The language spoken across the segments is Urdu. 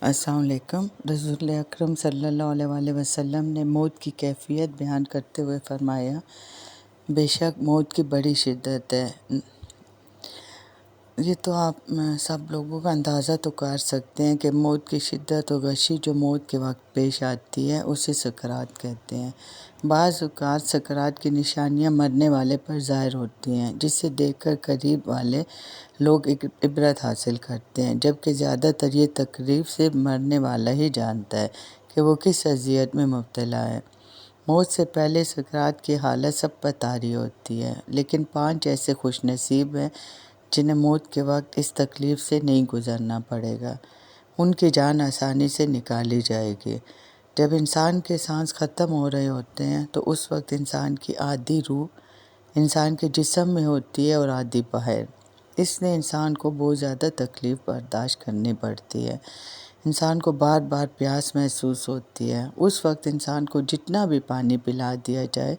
السلام علیکم۔ رسول اکرم صلی اللہ علیہ وسلم نے موت کی کیفیت بیان کرتے ہوئے فرمایا، بے شک موت کی بڑی شدت ہے۔ یہ تو آپ سب لوگوں کا اندازہ تو کر سکتے ہیں کہ موت کی شدت و غشی جو موت کے وقت پیش آتی ہے اسے سکرات کہتے ہیں۔ بعض اوقات سکرات کی نشانیاں مرنے والے پر ظاہر ہوتی ہیں، جسے دیکھ کر قریب والے لوگ عبرت حاصل کرتے ہیں، جبکہ زیادہ تر یہ تکلیف صرف مرنے والا ہی جانتا ہے کہ وہ کس اذیت میں مبتلا ہے۔ موت سے پہلے سکرات کی حالت سب پر طاری ہوتی ہے، لیکن 5 ایسے خوش نصیب ہیں جنہیں موت کے وقت اس تکلیف سے نہیں گزرنا پڑے گا۔ ان کی جان آسانی سے نکالی جائے گی۔ جب انسان کے سانس ختم ہو رہے ہوتے ہیں تو اس وقت انسان کی آدھی روح انسان کے جسم میں ہوتی ہے اور آدھی باہر۔ اس نے انسان کو بہت زیادہ تکلیف برداشت کرنی پڑتی ہے۔ انسان کو بار بار پیاس محسوس ہوتی ہے۔ اس وقت انسان کو جتنا بھی پانی پلا دیا جائے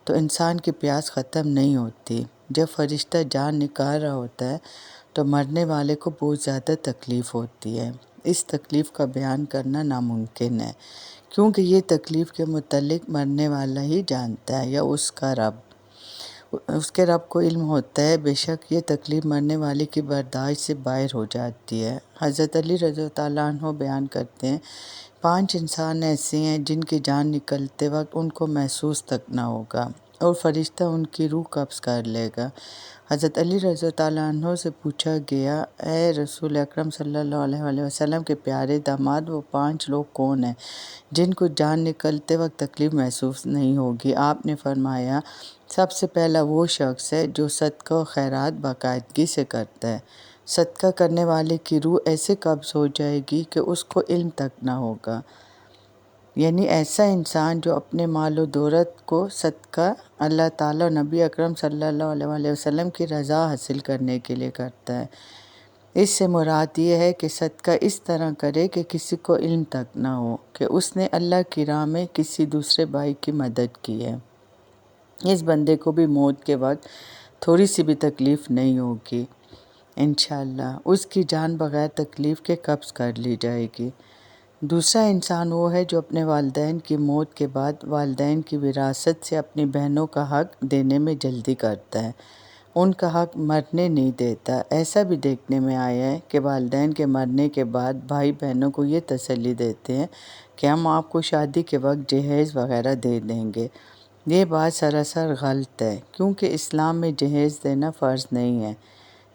تو انسان کی پیاس ختم نہیں ہوتی۔ جب فرشتہ جان نکال رہا ہوتا ہے تو مرنے والے کو بہت زیادہ تکلیف ہوتی ہے۔ اس تکلیف کا بیان کرنا ناممکن ہے، کیونکہ یہ تکلیف کے متعلق مرنے والا ہی جانتا ہے یا اس کا رب۔ اس کے رب کو علم ہوتا ہے، بے شک یہ تکلیف مرنے والے کی برداشت سے باہر ہو جاتی ہے۔ حضرت علی رضی اللہ عنہ بیان کرتے ہیں، 5 انسان ایسے ہیں جن کی جان نکلتے وقت ان کو محسوس تک نہ ہوگا اور فرشتہ ان کی روح قبض کر لے گا۔ حضرت علی رضی اللہ عنہ سے پوچھا گیا، اے رسول اکرم صلی اللہ علیہ وسلم کے پیارے داماد، وہ 5 لوگ کون ہیں جن کو جان نکلتے وقت تکلیف محسوس نہیں ہوگی؟ آپ نے فرمایا، سب سے پہلا وہ شخص ہے جو صدقہ و خیرات باقاعدگی سے کرتا ہے۔ صدقہ کرنے والے کی روح ایسے قبض ہو جائے گی کہ اس کو علم تک نہ ہوگا، یعنی ایسا انسان جو اپنے مال و دولت کو صدقہ اللہ تعالیٰ اور نبی اکرم صلی اللہ علیہ وسلم کی رضا حاصل کرنے کے لیے کرتا ہے۔ اس سے مراد یہ ہے کہ صدقہ اس طرح کرے کہ کسی کو علم تک نہ ہو کہ اس نے اللہ کی راہ میں کسی دوسرے بھائی کی مدد کی ہے۔ اس بندے کو بھی موت کے وقت تھوڑی سی بھی تکلیف نہیں ہوگی، انشاءاللہ اس کی جان بغیر تکلیف کے قبض کر لی جائے گی۔ دوسرا انسان وہ ہے جو اپنے والدین کی موت کے بعد والدین کی وراثت سے اپنی بہنوں کا حق دینے میں جلدی کرتا ہے، ان کا حق مرنے نہیں دیتا۔ ایسا بھی دیکھنے میں آیا ہے کہ والدین کے مرنے کے بعد بھائی بہنوں کو یہ تسلی دیتے ہیں کہ ہم آپ کو شادی کے وقت جہیز وغیرہ دے دیں گے۔ یہ بات سراسر غلط ہے، کیونکہ اسلام میں جہیز دینا فرض نہیں ہے۔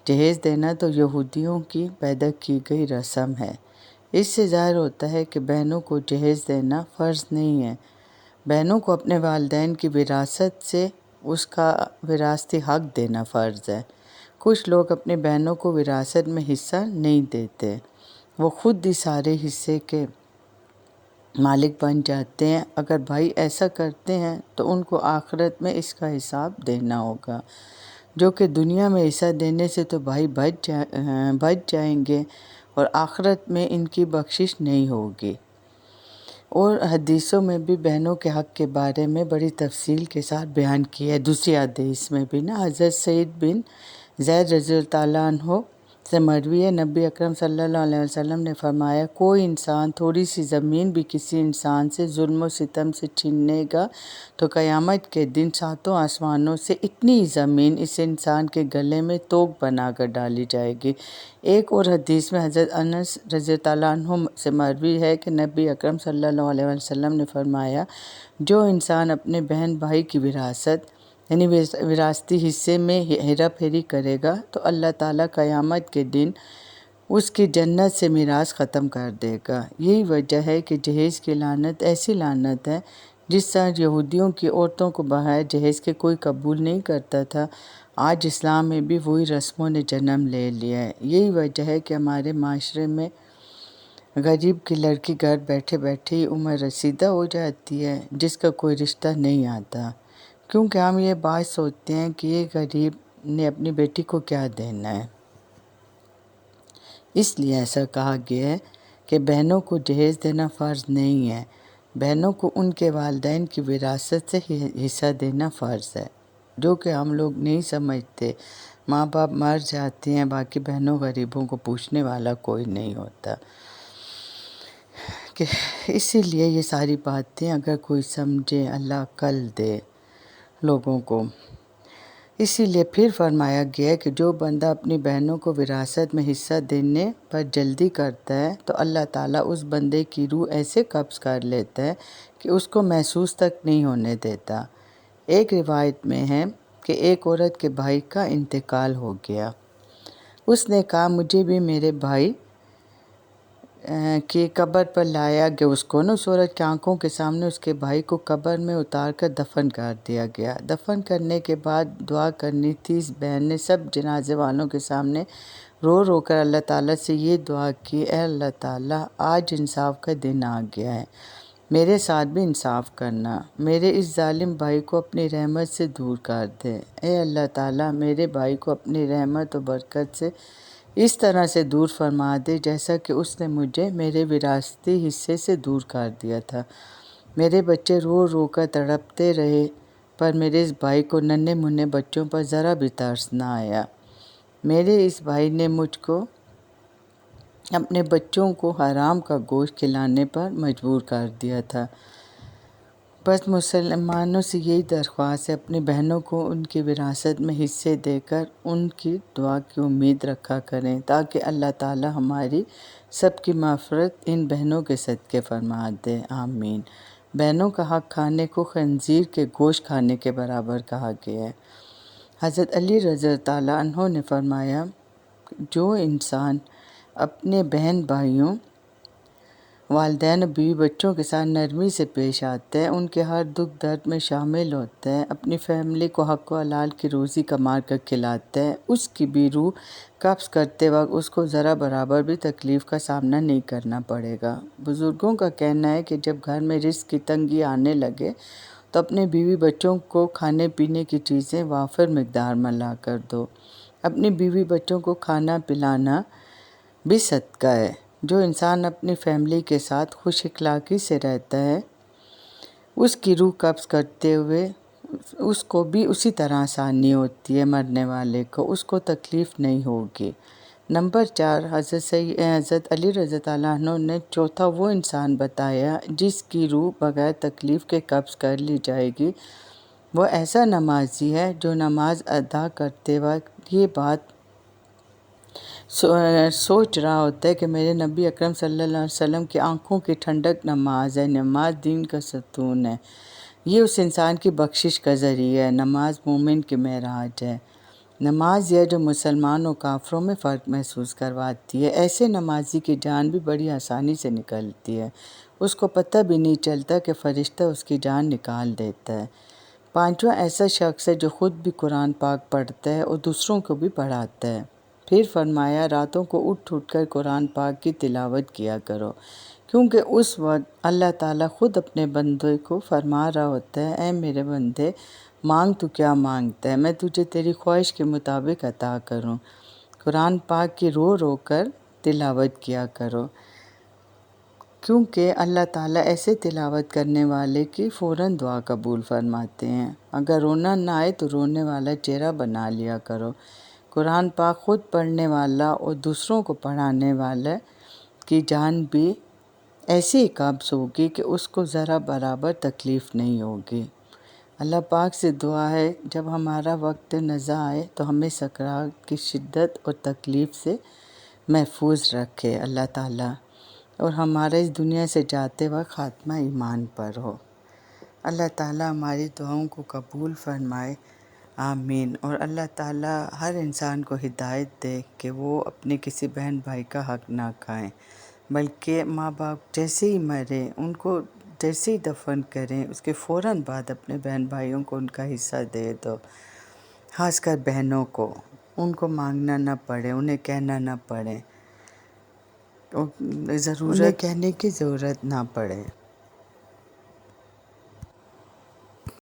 جہیز دینا تو یہودیوں کی پیدا کی گئی رسم ہے۔ اس سے ظاہر ہوتا ہے کہ بہنوں کو جہیز دینا فرض نہیں ہے۔ بہنوں کو اپنے والدین کی وراثت سے اس کا وراثتی حق دینا فرض ہے۔ کچھ لوگ اپنی بہنوں کو وراثت میں حصہ نہیں دیتے، وہ خود ہی سارے حصے کے مالک بن جاتے ہیں۔ اگر بھائی ایسا کرتے ہیں تو ان کو آخرت میں اس کا حساب دینا ہوگا، جو کہ دنیا میں حصہ دینے سے تو بھائی بچ جائیں گے اور آخرت میں ان کی بخشش نہیں ہوگی۔ اور حدیثوں میں بھی بہنوں کے حق کے بارے میں بڑی تفصیل کے ساتھ بیان کیا ہے۔ دوسری حدیث میں بھی حضرت سعید بن زید رضی اللہ عنہ سے مروی ہے، نبی اکرم صلی اللہ علیہ وسلم نے فرمایا، کوئی انسان تھوڑی سی زمین بھی کسی انسان سے ظلم و ستم سے چھیننے گا تو قیامت کے دن 7 آسمانوں سے اتنی زمین اس انسان کے گلے میں توق بنا کر ڈالی جائے گی۔ ایک اور حدیث میں حضرت انس رضی اللہ عنہ سے مروی ہے کہ نبی اکرم صلی اللہ علیہ وسلم نے فرمایا، جو انسان اپنے بہن بھائی کی وراثت یعنی وراثتی حصے میں ہیرا پھیری کرے گا تو اللہ تعالیٰ قیامت کے دن اس کی جنت سے میراث ختم کر دے گا۔ یہی وجہ ہے کہ جہیز کی لعنت ایسی لعنت ہے جس طرح یہودیوں کی عورتوں کو بغیر جہیز کے کوئی قبول نہیں کرتا تھا، آج اسلام میں بھی وہی رسموں نے جنم لے لیا ہے۔ یہی وجہ ہے کہ ہمارے معاشرے میں غریب کی لڑکی گھر بیٹھے بیٹھے ہی عمر رسیدہ ہو جاتی ہے، جس کا کوئی رشتہ نہیں آتا، کیونکہ ہم یہ بات سوچتے ہیں کہ یہ غریب نے اپنی بیٹی کو کیا دینا ہے۔ اس لیے ایسا کہا گیا ہے کہ بہنوں کو جہیز دینا فرض نہیں ہے، بہنوں کو ان کے والدین کی وراثت سے حصہ دینا فرض ہے، جو کہ ہم لوگ نہیں سمجھتے۔ ماں باپ مر جاتے ہیں، باقی بہنوں غریبوں کو پوچھنے والا کوئی نہیں ہوتا۔ کہ اسی لیے یہ ساری باتیں اگر کوئی سمجھے اللہ عقل دے لوگوں کو۔ اسی لیے پھر فرمایا گیا کہ جو بندہ اپنی بہنوں کو وراثت میں حصہ دینے پر جلدی کرتا ہے تو اللہ تعالیٰ اس بندے کی روح ایسے قبض کر لیتا ہے کہ اس کو محسوس تک نہیں ہونے دیتا۔ ایک روایت میں ہے کہ ایک عورت کے بھائی کا انتقال ہو گیا۔ اس نے کہا مجھے بھی میرے بھائی کی قبر پر لایا گیا اس عورت کی آنکھوں کے سامنے اس کے بھائی کو قبر میں اتار کر دفن کر دیا گیا۔ دفن کرنے کے بعد دعا کرنی تھی۔ اس بہن نے سب جنازے والوں کے سامنے رو رو کر اللہ تعالیٰ سے یہ دعا کی، اے اللہ تعالیٰ آج انصاف کا دن آ گیا ہے، میرے ساتھ بھی انصاف کرنا، میرے اس ظالم بھائی کو اپنی رحمت سے دور کر دے۔ اے اللہ تعالیٰ میرے بھائی کو اپنی رحمت و برکت سے اس طرح سے دور فرما دے جیسا کہ اس نے مجھے میرے وراثتی حصے سے دور کر دیا تھا۔ میرے بچے رو رو کر تڑپتے رہے پر میرے اس بھائی کو ننھے منھے بچوں پر ذرا بھی ترس نہ آیا۔ میرے اس بھائی نے مجھ کو اپنے بچوں کو حرام کا گوشت کھلانے پر مجبور کر دیا تھا۔ بس مسلمانوں سے یہی درخواست ہے، اپنی بہنوں کو ان کی وراثت میں حصے دے کر ان کی دعا کی امید رکھا کریں تاکہ اللہ تعالیٰ ہماری سب کی مغفرت ان بہنوں کے صدقے فرما دے، آمین۔ بہنوں کا حق کھانے کو خنزیر کے گوشت کھانے کے برابر کہا گیا ہے۔ حضرت علی رضی اللہ عنہ نے فرمایا جو انسان اپنے بہن بھائیوں، والدین اور بیوی بچوں کے ساتھ نرمی سے پیش آتا ہے، ان کے ہر دکھ درد میں شامل ہوتا ہے، اپنی فیملی کو حق و حلال کی روزی کما کر کھلاتا ہے، اس کی بھی روح قبض کرتے وقت اس کو ذرا برابر بھی تکلیف کا سامنا نہیں کرنا پڑے گا۔ بزرگوں کا کہنا ہے کہ جب گھر میں رزق کی تنگی آنے لگے تو اپنے بیوی بچوں کو کھانے پینے کی چیزیں وافر مقدار میں لا کر دو۔ اپنی بیوی بچوں کو کھانا پلانا بھی صدقہ ہے۔ جو انسان اپنی فیملی کے ساتھ خوش اخلاقی سے رہتا ہے اس کی روح قبض کرتے ہوئے اس کو بھی اسی طرح آسانی ہوتی ہے، مرنے والے کو اس کو تکلیف نہیں ہوگی۔ نمبر 4، حضرت علی رضی اللہ عنہ نے چوتھا وہ انسان بتایا جس کی روح بغیر تکلیف کے قبض کر لی جائے گی، وہ ایسا نمازی ہے جو نماز ادا کرتے وقت یہ بات سوچ رہا ہوتا ہے کہ میرے نبی اکرم صلی اللہ علیہ وسلم کی آنکھوں کی ٹھنڈک نماز ہے، نماز دین کا ستون ہے، یہ اس انسان کی بخشش کا ذریعہ ہے، نماز مومن کی معراج ہے۔ نماز یہ جو مسلمان و کافروں میں فرق محسوس کرواتی ہے۔ ایسے نمازی کی جان بھی بڑی آسانی سے نکلتی ہے، اس کو پتہ بھی نہیں چلتا کہ فرشتہ اس کی جان نکال دیتا ہے۔ پانچواں ایسا شخص ہے جو خود بھی قرآن پاک پڑھتا ہے اور دوسروں کو بھی پڑھاتا ہے۔ پھر فرمایا راتوں کو اٹھ کر قرآن پاک کی تلاوت کیا کرو، کیونکہ اس وقت اللہ تعالیٰ خود اپنے بندے کو فرما رہا ہوتا ہے، اے میرے بندے مانگ تو کیا مانگتا ہے، میں تجھے تیری خواہش کے مطابق عطا کروں۔ قرآن پاک کی رو رو کر تلاوت کیا کرو، کیونکہ اللہ تعالیٰ ایسے تلاوت کرنے والے کی فوراً دعا قبول فرماتے ہیں۔ اگر رونا نہ آئے تو رونے والا چہرہ بنا لیا کرو۔ قرآن پاک خود پڑھنے والا اور دوسروں کو پڑھانے والا کی جان بھی ایسی ہی قبض ہوگی کہ اس کو ذرا برابر تکلیف نہیں ہوگی۔ اللہ پاک سے دعا ہے جب ہمارا وقت نزا آئے تو ہمیں سکرات کی شدت اور تکلیف سے محفوظ رکھے اللہ تعالیٰ، اور ہمارا اس دنیا سے جاتے وقت خاتمہ ایمان پر ہو۔ اللہ تعالیٰ ہماری دعاؤں کو قبول فرمائے، آمین۔ اور اللہ تعالیٰ ہر انسان کو ہدایت دے کہ وہ اپنے کسی بہن بھائی کا حق نہ کھائیں، بلکہ ماں باپ جیسے ہی مرے ان کو جیسے ہی دفن کریں اس کے فوراً بعد اپنے بہن بھائیوں کو ان کا حصہ دے دو، خاص کر بہنوں کو، ان کو مانگنا نہ پڑے، انہیں کہنا نہ پڑے، انہیں کہنے کی ضرورت نہ پڑے۔